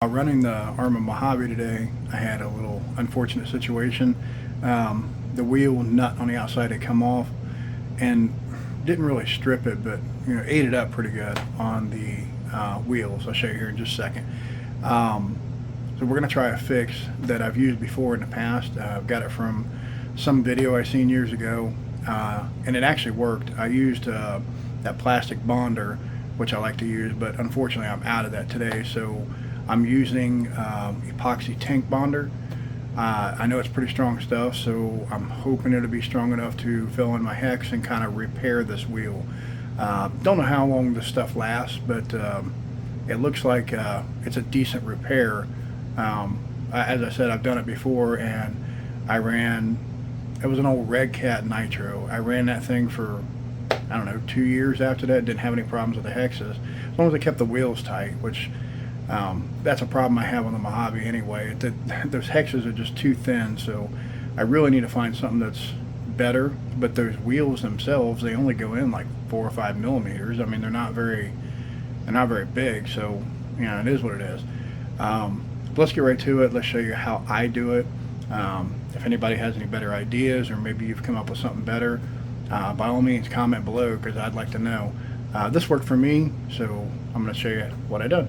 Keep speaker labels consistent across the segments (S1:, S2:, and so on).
S1: Running the arm of Mojave today, I had a little unfortunate situation. The wheel nut on the outside had come off and didn't really strip it, but ate it up pretty good on the wheels. I'll show you here in just a second. So we're going to try a fix that I've used before in the past. I've got it from some video I seen years ago, and it actually worked. I used that plastic bonder, which I like to use, but unfortunately I'm out of that today, so I'm using epoxy tank bonder. I know it's pretty strong stuff, so I'm hoping it'll be strong enough to fill in my hex and kind of repair this wheel. Don't know how long this stuff lasts, but it looks like it's a decent repair. As I said, I've done it before, and it was an old Red Cat Nitro. I ran that thing for, I don't know, 2 years after that. Didn't have any problems with the hexes, as long as I kept the wheels tight, which that's a problem I have on the Mojave anyway. Those hexes are just too thin, so I really need to find something that's better. But those wheels themselves, they only go in like 4 or 5 millimeters. I mean, they're not very big, so it is what it is. Let's get right to it. Let's show you how I do it. If anybody has any better ideas, or maybe you've come up with something better, by all means comment below, because I'd like to know. This worked for me, so I'm going to show you what I did.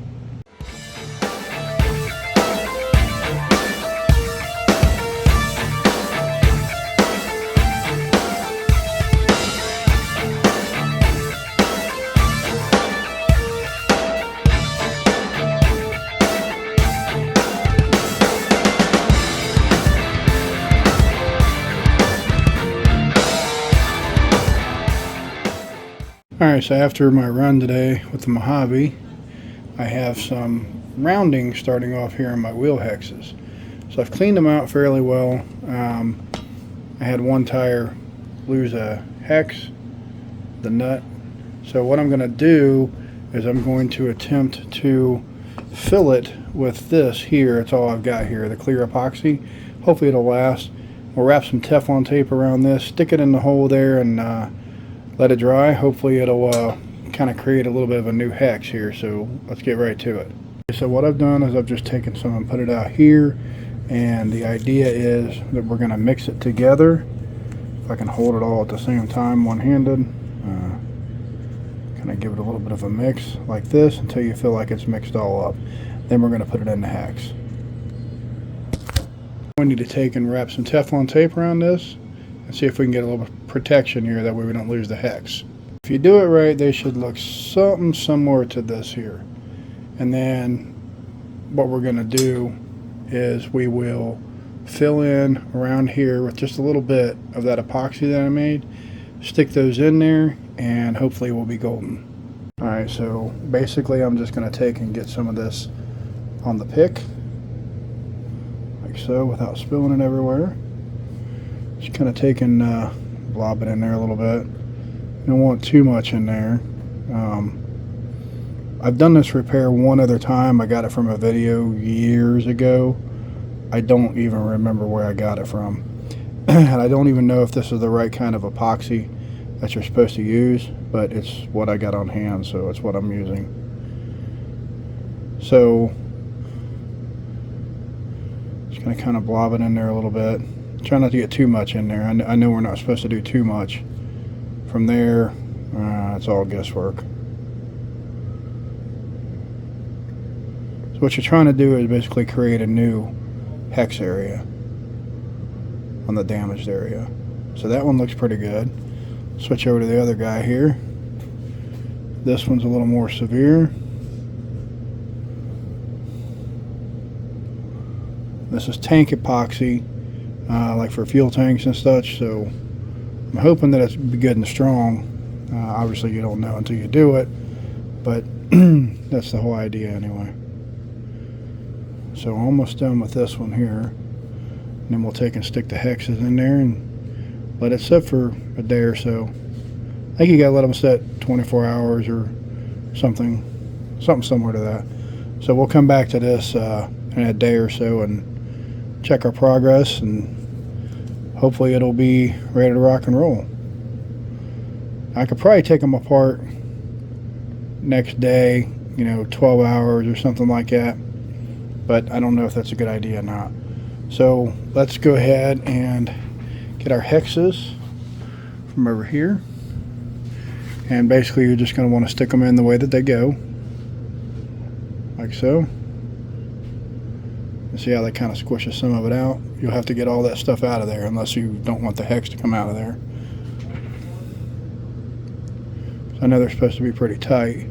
S1: Alright, so after my run today with the Mojave, I have some rounding starting off here in my wheel hexes. So I've cleaned them out fairly well. I had one tire lose a hex, the nut. So what I'm going to do is I'm going to attempt to fill it with this here. It's all I've got here, the clear epoxy. Hopefully it'll last. We'll wrap some Teflon tape around this, stick it in the hole there, and let it dry. Hopefully it'll kind of create a little bit of a new hex here, so let's get right to it. So what I've done is I've just taken some and put it out here, and the idea is that we're going to mix it together. If I can hold it all at the same time one-handed, kind of give it a little bit of a mix like this until you feel like it's mixed all up. Then we're going to put it in the hex. We need to take and wrap some Teflon tape around this and see if we can get a little protection here, that way we don't lose the hex. If you do it right, they should look something similar to this here. And then what we're going to do is we will fill in around here with just a little bit of that epoxy that I made, stick those in there, and hopefully we'll be golden. Alright, so basically I'm just going to take and get some of this on the pick, like so, without spilling it everywhere. Just kind of take and blob it in there a little bit. You don't want too much in there. I've done this repair one other time. I got it from a video years ago. I don't even remember where I got it from. And I don't even know if this is the right kind of epoxy that you're supposed to use, but it's what I got on hand, so it's what I'm using. So just going to kind of blob it in there a little bit. Try not to get too much in there. I know we're not supposed to do too much. From there, it's all guesswork. So what you're trying to do is basically create a new hex area on the damaged area. So that one looks pretty good. Switch over to the other guy here. This one's a little more severe. This is tank epoxy. Like for fuel tanks and such, so I'm hoping that it's good and strong. Obviously you don't know until you do it, but that's the whole idea anyway. So almost done with this one here, and then we'll take and stick the hexes in there and let it sit for a day or so. I think you gotta let them sit 24 hours or something similar to that. So we'll come back to this in a day or so and check our progress, and hopefully it'll be ready to rock and roll. I could probably take them apart next day, 12 hours or something like that, but I don't know if that's a good idea or not. So let's go ahead and get our hexes from over here. And basically you're just going to want to stick them in the way that they go. Like so. And see how that kind of squishes some of it out? You'll have to get all that stuff out of there unless you don't want the hex to come out of there. So I know they're supposed to be pretty tight.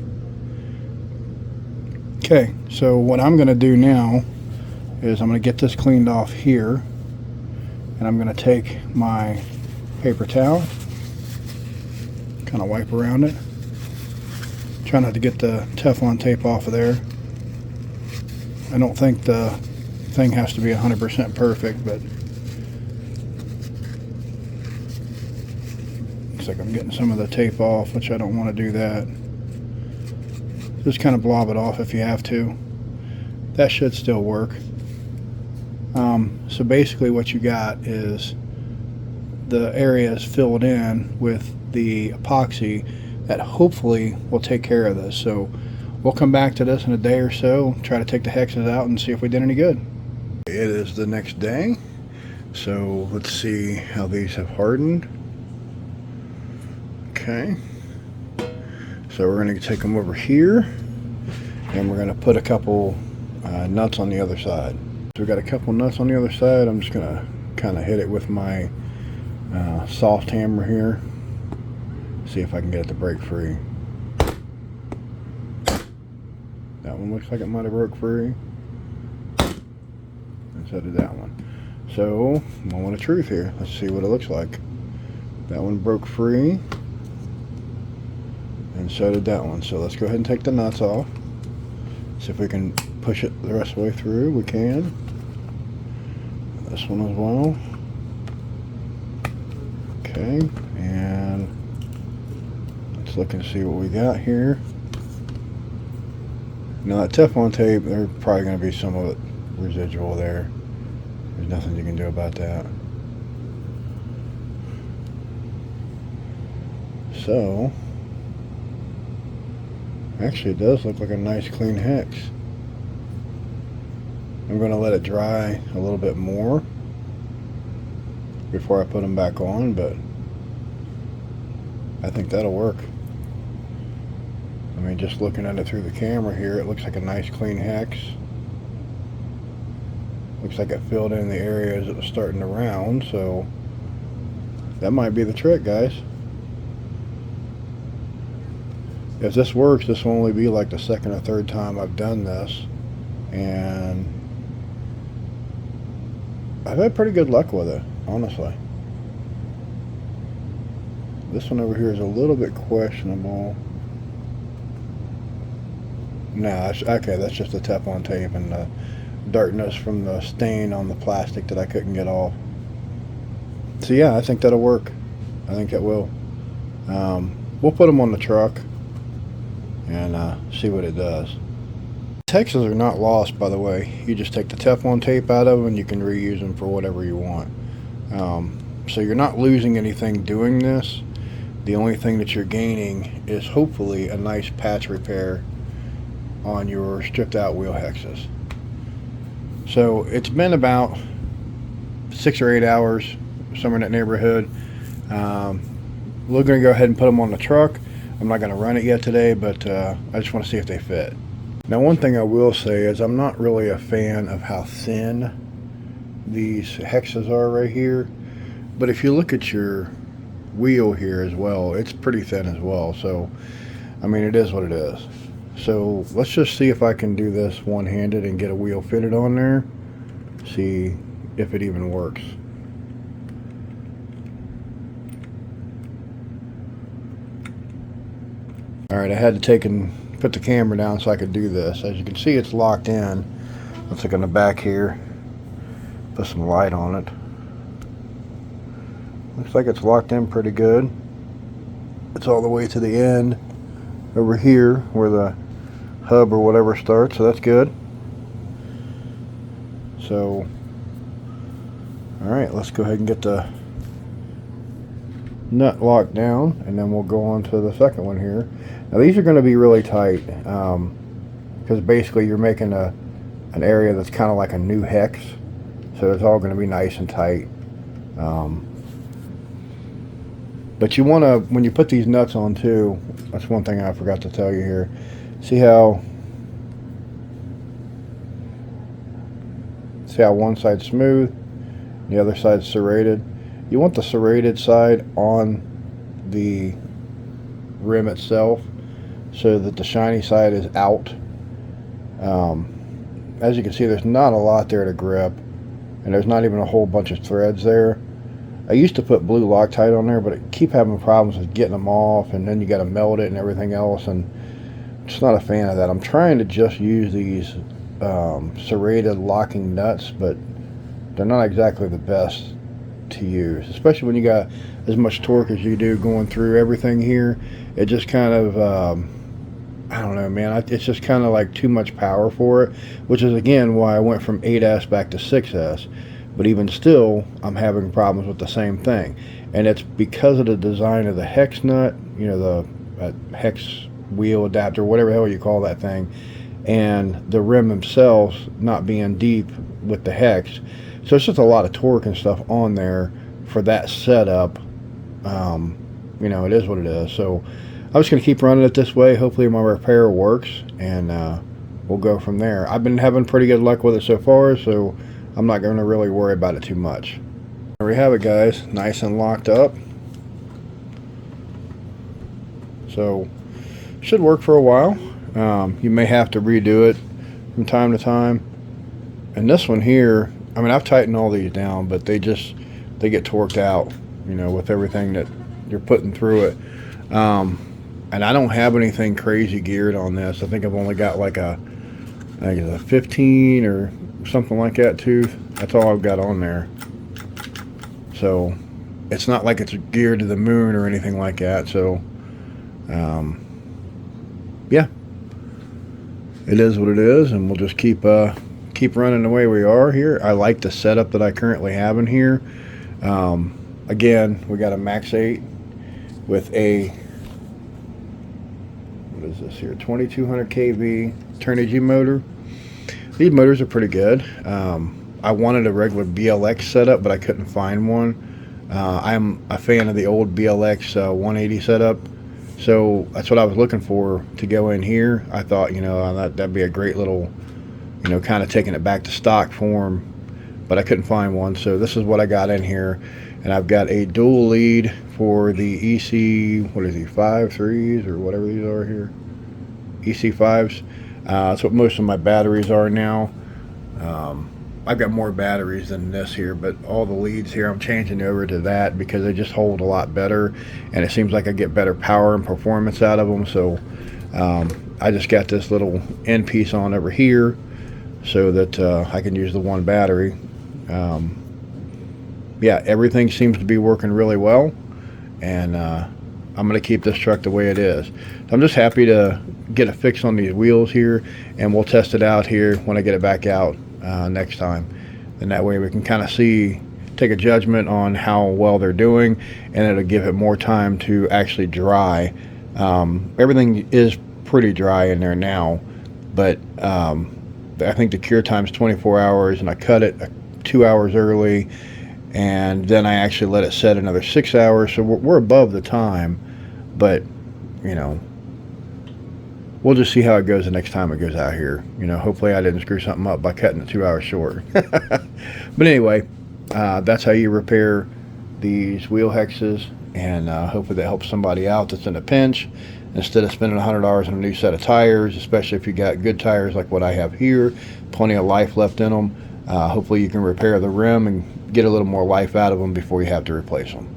S1: Okay, so what I'm going to do now is I'm going to get this cleaned off here, and I'm going to take my paper towel, kind of wipe around it. Try not to get the Teflon tape off of there. I don't think the thing has to be 100% perfect, but looks like I'm getting some of the tape off, which I don't want to do that. Just kind of blob it off if you have to. That should still work. So basically what you got is the area is filled in with the epoxy that hopefully will take care of this. So we'll come back to this in a day or so, try to take the hexes out and see if we did any good. It is the next day, so let's see how these have hardened. Okay, so we're going to take them over here and we're going to put a couple nuts on the other side. So we've got a couple nuts on the other side. I'm just going to kind of hit it with my soft hammer here, see if I can get it to break free. That one looks like it might have broke free, and so did that one. So moment of truth here. Let's see what it looks like. That one broke free, and so did that one. So let's go ahead and take the nuts off. See if we can push it the rest of the way through. We can. This one as well. Okay, and let's look and see what we got here. Now that Teflon tape, there's probably going to be some of it residual there. There's nothing you can do about that. So, actually it does look like a nice clean hex. I'm going to let it dry a little bit more before I put them back on, but I think that'll work. I mean, just looking at it through the camera here, it looks like a nice clean hex. Looks like it filled in the areas it was starting to round, so that might be the trick, guys. If this works, this will only be like the second or third time I've done this, and I've had pretty good luck with it, honestly. This one over here is a little bit questionable. Nah, okay, that's just the Teflon tape and the darkness from the stain on the plastic that I couldn't get off. So yeah, I think that'll work. I think that will. We'll put them on the truck and see what it does. Hexes are not lost, by the way. You just take the Teflon tape out of them and you can reuse them for whatever you want. So you're not losing anything doing this. The only thing that you're gaining is hopefully a nice patch repair on your stripped out wheel hexes. So it's been about 6 or 8 hours, somewhere in that neighborhood. We're going to go ahead and put them on the truck. I'm not going to run it yet today, but I just want to see if they fit. Now, one thing I will say is I'm not really a fan of how thin these hexes are right here, but if you look at your wheel here as well, it's pretty thin as well. So I mean, it is what it is. So let's just see if I can do this one-handed and get a wheel fitted on there, see if it even works. Alright, I had to take and put the camera down so I could do this. As you can see, it's locked in. Let's look on the back here, put some light on it. Looks like it's locked in pretty good. It's all the way to the end over here where the hub or whatever starts, so that's good. So alright, let's go ahead and get the nut locked down, and then we'll go on to the second one here. Now these are going to be really tight because basically you're making a an area that's kind of like a new hex, so it's all going to be nice and tight. But you want to, when you put these nuts on too, that's one thing I forgot to tell you here. See how one side's smooth, the other side's serrated? You want the serrated side on the rim itself so that the shiny side is out. As you can see, there's not a lot there to grip, and there's not even a whole bunch of threads there. I used to put blue Loctite on there, but I keep having problems with getting them off, and then you got to melt it and everything else, and I'm just not a fan of that. I'm trying to just use these serrated locking nuts, but they're not exactly the best to use, especially when you got as much torque as you do going through everything here. It just kind of I don't know, man, it's just kind of like too much power for it, which is again why I went from 8S back to 6S. But even still, I'm having problems with the same thing, and it's because of the design of the hex nut, you know, the hex wheel adapter, whatever the hell you call that thing, and the rim themselves not being deep with the hex. So it's just a lot of torque and stuff on there for that setup. You know, it is what it is. So I'm just going to keep running it this way. Hopefully my repair works, and we'll go from there. I've been having pretty good luck with it so far, so I'm not going to really worry about it too much. There we have it, guys. Nice and locked up. So should work for a while. You may have to redo it from time to time. And this one here, I mean, I've tightened all these down, but they get torqued out, you know, with everything that you're putting through it. And I don't have anything crazy geared on this. I think I've only got like I think it's a 15 or something like that tooth. That's all I've got on there. So it's not like it's geared to the moon or anything like that. So yeah, it is what it is, and we'll just keep running the way we are here. I like the setup that I currently have in here. Again, we got a Max 8 with a, what is this here, 2200 kV Turnigy motor. These motors are pretty good. I wanted a regular BLX setup, but I couldn't find one. I'm a fan of the old BLX 180 setup, so that's what I was looking for to go in here. I thought, you know, that'd be a great little, you know, kind of taking it back to stock form, but I couldn't find one, so this is what I got in here. And I've got a dual lead for the EC, what is he, 5.3s or whatever these are here, EC5s. That's what most of my batteries are now. I've got more batteries than this here, but all the leads here I'm changing over to that because they just hold a lot better, and it seems like I get better power and performance out of them. So I just got this little end piece on over here so that I can use the one battery. Yeah, everything seems to be working really well, and I'm going to keep this truck the way it is. I'm just happy to get a fix on these wheels here, and we'll test it out here when I get it back out next time. And that way we can kind of take a judgment on how well they're doing, and it'll give it more time to actually dry. Everything is pretty dry in there now, but I think the cure time's 24 hours, and I cut it 2 hours early, and then I actually let it set another 6 hours, so we're above the time. But you know, we'll just see how it goes the next time it goes out here. You know, hopefully I didn't screw something up by cutting it 2 hours short. But anyway, that's how you repair these wheel hexes, and hopefully that helps somebody out that's in a pinch, instead of spending $100 on a new set of tires, especially if you got good tires like what I have here, plenty of life left in them. Hopefully you can repair the rim and get a little more life out of them before you have to replace them.